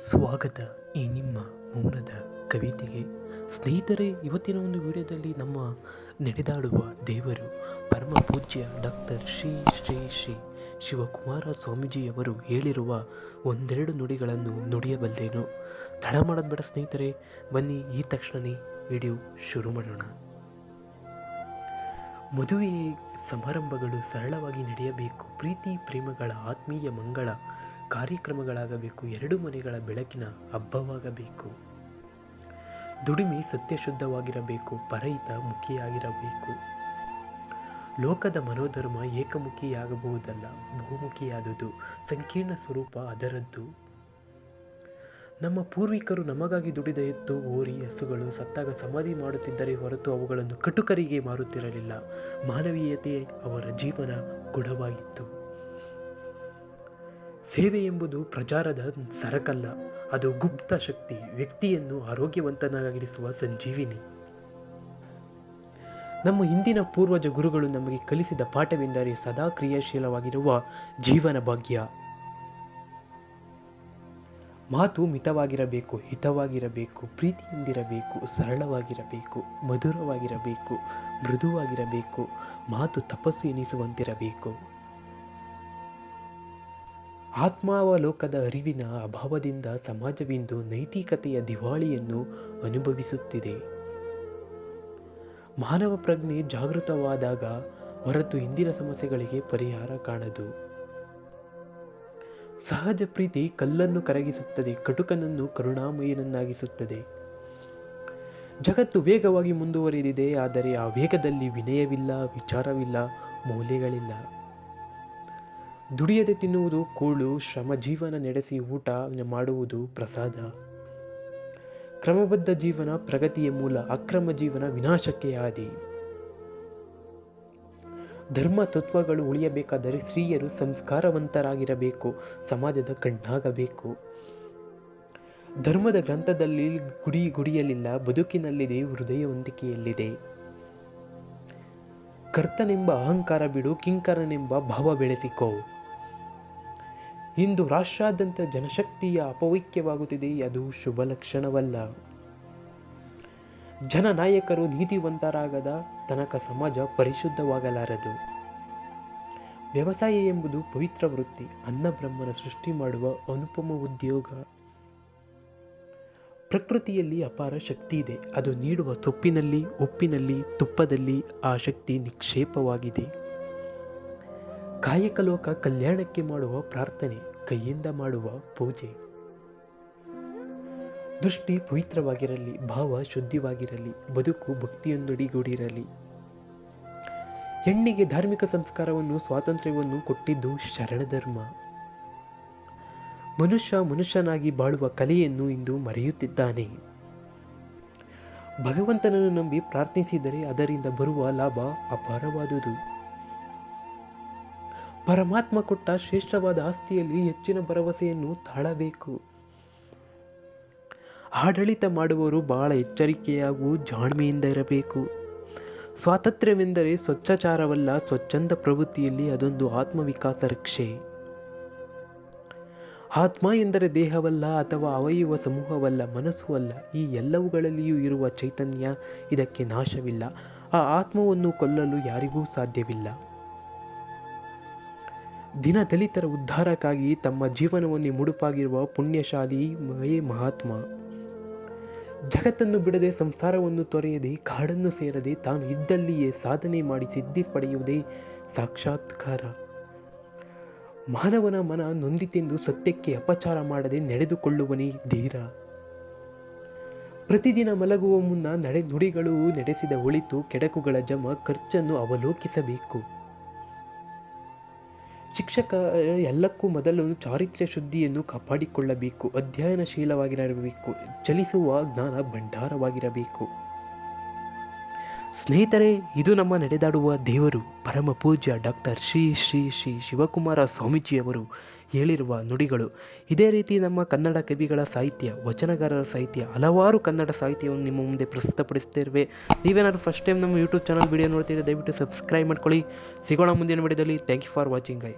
ಸ್ವಾಗತ ಈ ನಿಮ್ಮ ಮೌನದ ಕವಿತೆಗೆ. ಸ್ನೇಹಿತರೆ, ಇವತ್ತಿನ ಒಂದು ವಿಡಿಯೋದಲ್ಲಿ ನಮ್ಮ ನಡೆದಾಡುವ ದೇವರು ಪರಮ ಪೂಜ್ಯ ಡಾಕ್ಟರ್ ಶ್ರೀ ಶ್ರೀ ಶ್ರೀ ಶಿವಕುಮಾರ ಸ್ವಾಮೀಜಿಯವರು ಹೇಳಿರುವ ಒಂದೆರಡು ನುಡಿಗಳನ್ನು ನುಡಿಯಬಲ್ಲೇನು. ತಡ ಮಾಡೋದು ಬೇಡ ಸ್ನೇಹಿತರೆ, ಬನ್ನಿ ಈ ತಕ್ಷಣವೇ ವಿಡಿಯೋ ಶುರು ಮಾಡೋಣ. ಮದುವೆ ಸಮಾರಂಭಗಳು ಸರಳವಾಗಿ ನಡೆಯಬೇಕು. ಪ್ರೀತಿ ಪ್ರೇಮಗಳ ಆತ್ಮೀಯ ಮಂಗಳ ಕಾರ್ಯಕ್ರಮಗಳಾಗಬೇಕು. ಎರಡು ಮನೆಗಳ ಬೆಳಕಿನ ಹಬ್ಬವಾಗಬೇಕು. ದುಡಿಮೆ ಸತ್ಯಶುದ್ಧವಾಗಿರಬೇಕು. ಪರಹಿತ ಮುಖಿಯಾಗಿರಬೇಕು. ಲೋಕದ ಮನೋಧರ್ಮ ಏಕಮುಖಿಯಾಗಬಹುದಲ್ಲ, ಬಹುಮುಖಿಯಾದುದು. ಸಂಕೀರ್ಣ ಸ್ವರೂಪ ಅದರದ್ದು. ನಮ್ಮ ಪೂರ್ವಿಕರು ನಮಗಾಗಿ ದುಡಿದ ಎತ್ತು, ಹೋರಿ, ಹಸುಗಳು ಸತ್ತಾಗ ಸಮಾಧಿ ಮಾಡುತ್ತಿದ್ದರೆ ಹೊರತು ಅವುಗಳನ್ನು ಕಟುಕರಿಗೆ ಮಾರುತ್ತಿರಲಿಲ್ಲ. ಮಾನವೀಯತೆ ಅವರ ಜೀವನ ಗುಣವಾಗಿತ್ತು. ಸೇವೆ ಎಂಬುದು ಪ್ರಚಾರದ ಸರಕಲ್ಲ, ಅದು ಗುಪ್ತ ಶಕ್ತಿ, ವ್ಯಕ್ತಿಯನ್ನು ಆರೋಗ್ಯವಂತನಾಗಿರಿಸುವ ಸಂಜೀವಿನಿ. ನಮ್ಮ ಹಿಂದಿನ ಪೂರ್ವಜ ಗುರುಗಳು ನಮಗೆ ಕಲಿಸಿದ ಪಾಠವೆಂದರೆ ಸದಾ ಕ್ರಿಯಾಶೀಲವಾಗಿರುವ ಜೀವನ ಭಾಗ್ಯ. ಮಾತು ಮಿತವಾಗಿರಬೇಕು, ಹಿತವಾಗಿರಬೇಕು, ಪ್ರೀತಿಯಿಂದಿರಬೇಕು, ಸರಳವಾಗಿರಬೇಕು, ಮಧುರವಾಗಿರಬೇಕು, ಮೃದುವಾಗಿರಬೇಕು. ಮಾತು ತಪಸ್ಸು ಎನಿಸುವಂತಿರಬೇಕು. ಆತ್ಮಾವಲೋಕದ ಅರಿವಿನ ಅಭಾವದಿಂದ ಸಮಾಜವಿಂದು ನೈತಿಕತೆಯ ದಿವಾಳಿಯನ್ನು ಅನುಭವಿಸುತ್ತಿದೆ. ಮಾನವ ಪ್ರಜ್ಞೆ ಜಾಗೃತವಾದಾಗ ಹೊರತು ಇಂದಿನ ಸಮಸ್ಯೆಗಳಿಗೆ ಪರಿಹಾರ ಕಾಣದು. ಸಹಜ ಪ್ರೀತಿ ಕಲ್ಲನ್ನು ಕರಗಿಸುತ್ತದೆ, ಕಟುಕನನ್ನು ಕರುಣಾಮಯನನ್ನಾಗಿಸುತ್ತದೆ. ಜಗತ್ತು ವೇಗವಾಗಿ ಮುಂದುವರಿದಿದೆ, ಆದರೆ ಆ ವೇಗದಲ್ಲಿ ವಿನಯವಿಲ್ಲ, ವಿಚಾರವಿಲ್ಲ, ಮೌಲ್ಯಗಳಿಲ್ಲ. ದುಡಿಯದೆ ತಿನ್ನುವುದು ಕೂಳು, ಶ್ರಮ ಜೀವನ ನಡೆಸಿ ಊಟ ಮಾಡುವುದು ಪ್ರಸಾದ. ಕ್ರಮಬದ್ಧ ಜೀವನ ಪ್ರಗತಿಯ ಮೂಲ, ಅಕ್ರಮ ಜೀವನ ವಿನಾಶಕ್ಕೆ ಆದಿ. ಧರ್ಮ ತತ್ವಗಳು ಉಳಿಯಬೇಕಾದರೆ ಸ್ತ್ರೀಯರು ಸಂಸ್ಕಾರವಂತರಾಗಿರಬೇಕು, ಸಮಾಜದ ಕಣ್ಣಾಗಬೇಕು. ಧರ್ಮದ ಗ್ರಂಥದಲ್ಲಿ ಗುಡಿಯಲಿಲ್ಲ, ಬದುಕಿನಲ್ಲಿದೆ, ಹೃದಯವಂತಿಕೆಯಲ್ಲಿದೆ. ಕರ್ತನೆಂಬ ಅಹಂಕಾರ ಬಿಡು, ಕಿಂಕರನೆಂಬ ಭಾವ ಬೆಳೆಸಿಕೋ. ಇಂದು ರಾಷ್ಟ್ರಾದ್ಯಂತ ಜನಶಕ್ತಿಯ ಅಪವೈಕ್ಯವಾಗುತ್ತಿದೆ, ಅದು ಶುಭ ಲಕ್ಷಣವಲ್ಲ. ಜನನಾಯಕರು ನೀತಿವಂತರಾಗದ ತನಕ ಸಮಾಜ ಪರಿಶುದ್ಧವಾಗಲಾರದು. ವ್ಯವಸಾಯ ಎಂಬುದು ಪವಿತ್ರ ವೃತ್ತಿ, ಅನ್ನಬ್ರಹ್ಮನ ಸೃಷ್ಟಿ ಮಾಡುವ ಅನುಪಮ ಉದ್ಯೋಗ. ಪ್ರಕೃತಿಯಲ್ಲಿ ಅಪಾರ ಶಕ್ತಿ ಇದೆ, ಅದು ನೀಡುವ ಸೊಪ್ಪಿನಲ್ಲಿ, ಉಪ್ಪಿನಲ್ಲಿ, ತುಪ್ಪದಲ್ಲಿ ಆ ಶಕ್ತಿ ನಿಕ್ಷೇಪವಾಗಿದೆ. ಕಾಯಕ ಲೋಕ ಕಲ್ಯಾಣಕ್ಕೆ ಮಾಡುವ ಪ್ರಾರ್ಥನೆ, ಕೈಯಿಂದ ಮಾಡುವ ಪೂಜೆ. ದೃಷ್ಟಿ ಪವಿತ್ರವಾಗಿರಲಿ, ಭಾವ ಶುದ್ಧವಾಗಿರಲಿ, ಬದುಕು ಭಕ್ತಿಯೊಂದಿಗೂಡಿರಲಿ. ಹೆಣ್ಣಿಗೆ ಧಾರ್ಮಿಕ ಸಂಸ್ಕಾರವನ್ನು, ಸ್ವಾತಂತ್ರ್ಯವನ್ನು ಕೊಟ್ಟಿದ್ದು ಶರಣಧರ್ಮ. ಮನುಷ್ಯನಾಗಿ ಬಾಳುವ ಕಲೆಯನ್ನು ಇಂದು ಮರೆಯುತ್ತಿದ್ದಾನೆ. ಭಗವಂತನನ್ನು ನಂಬಿ ಪ್ರಾರ್ಥಿಸಿದರೆ ಅದರಿಂದ ಬರುವ ಲಾಭ ಅಪಾರವಾದುದು. ಪರಮಾತ್ಮ ಕೊಟ್ಟ ಶ್ರೇಷ್ಠವಾದ ಆಸ್ತಿಯಲ್ಲಿ ಹೆಚ್ಚಿನ ಭರವಸೆಯನ್ನು ತಾಳಬೇಕು. ಆಡಳಿತ ಮಾಡುವವರು ಬಹಳ ಎಚ್ಚರಿಕೆಯಾಗೂ ಜಾಣ್ಮೆಯಿಂದ ಇರಬೇಕು. ಸ್ವಾತಂತ್ರ್ಯವೆಂದರೆ ಸ್ವಚ್ಛಾಚಾರವಲ್ಲ, ಸ್ವಚ್ಛಂದ ಪ್ರವೃತ್ತಿಯಲ್ಲಿ ಅದೊಂದು ಆತ್ಮವಿಕಾಸ ರಕ್ಷೆ. ಆತ್ಮ ಎಂದರೆ ದೇಹವಲ್ಲ, ಅಥವಾ ಅವಯವ ಸಮೂಹವಲ್ಲ, ಮನಸ್ಸು ಅಲ್ಲ. ಈ ಎಲ್ಲವುಗಳಲ್ಲಿಯೂ ಇರುವ ಚೈತನ್ಯ, ಇದಕ್ಕೆ ನಾಶವಿಲ್ಲ. ಆ ಆತ್ಮವನ್ನು ಕೊಲ್ಲಲು ಯಾರಿಗೂ ಸಾಧ್ಯವಿಲ್ಲ. ದಲಿತರ ಉದ್ಧಾರಕ್ಕಾಗಿ ತಮ್ಮ ಜೀವನವನ್ನು ಮುಡುಪಾಗಿರುವ ಪುಣ್ಯಶಾಲಿ ಮಹಾತ್ಮ. ಜಗತ್ತನ್ನು ಬಿಡದೆ, ಸಂಸಾರವನ್ನು ತೊರೆಯದೆ, ಕಾಡನ್ನು ಸೇರದೆ, ತಾನು ಇದ್ದಲ್ಲಿಯೇ ಸಾಧನೆ ಮಾಡಿ ಸಿದ್ಧಿ ಪಡೆಯುವುದೇ ಸಾಕ್ಷಾತ್ಕಾರ. ಮಾನವನ ಮನ ನೊಂದಿತೆಂದು ಸತ್ಯಕ್ಕೆ ಅಪಚಾರ ಮಾಡದೆ ನಡೆದುಕೊಳ್ಳುವನೇ ಧೀರ. ಪ್ರತಿದಿನ ಮಲಗುವ ಮುನ್ನ ನುಡಿಗಳು ನಡೆಸಿದ ಒಳಿತು ಕೆಡಕುಗಳ ಜಮ ಖರ್ಚನ್ನು ಅವಲೋಕಿಸಬೇಕು. ಶಿಕ್ಷಕ ಎಲ್ಲಕ್ಕೂ ಮೊದಲು ಚಾರಿತ್ರ್ಯ ಶುದ್ಧಿಯನ್ನು ಕಾಪಾಡಿಕೊಳ್ಳಬೇಕು. ಅಧ್ಯಯನಶೀಲವಾಗಿರಬೇಕು. ಚಲಿಸುವ ಜ್ಞಾನ ಭಂಡಾರವಾಗಿರಬೇಕು. ಸ್ನೇಹಿತರೆ, ಇದು ನಮ್ಮ ನಡೆದಾಡುವ ದೇವರು ಪರಮ ಪೂಜ್ಯ ಡಾಕ್ಟರ್ ಶ್ರೀ ಶ್ರೀ ಶ್ರೀ ಶಿವಕುಮಾರ ಸ್ವಾಮೀಜಿಯವರು ಹೇಳಿರುವ ನುಡಿಗಳು. ಇದೇ ರೀತಿ ನಮ್ಮ ಕನ್ನಡ ಕವಿಗಳ ಸಾಹಿತ್ಯ, ವಚನಗಾರರ ಸಾಹಿತ್ಯ, ಹಲವಾರು ಕನ್ನಡ ಸಾಹಿತ್ಯವನ್ನು ನಿಮ್ಮ ಮುಂದೆ ಪ್ರಸ್ತುತಪಡಿಸ್ತೇವೆ. ನೀವೇನಾದರೂ ಫಸ್ಟ್ ಟೈಮ್ ನಮ್ಮ ಯೂಟ್ಯೂಬ್ ಚಾನಲ್ ವಿಡಿಯೋ ನೋಡ್ತೀರಾ, ದಯವಿಟ್ಟು ಸಬ್ಸ್ಕ್ರೈಬ್ ಮಾಡ್ಕೊಳ್ಳಿ. ಸಿಗೋಣ ಮುಂದಿನ ವಿಡಿಯೋದಲ್ಲಿ. Thank you for watching Guy.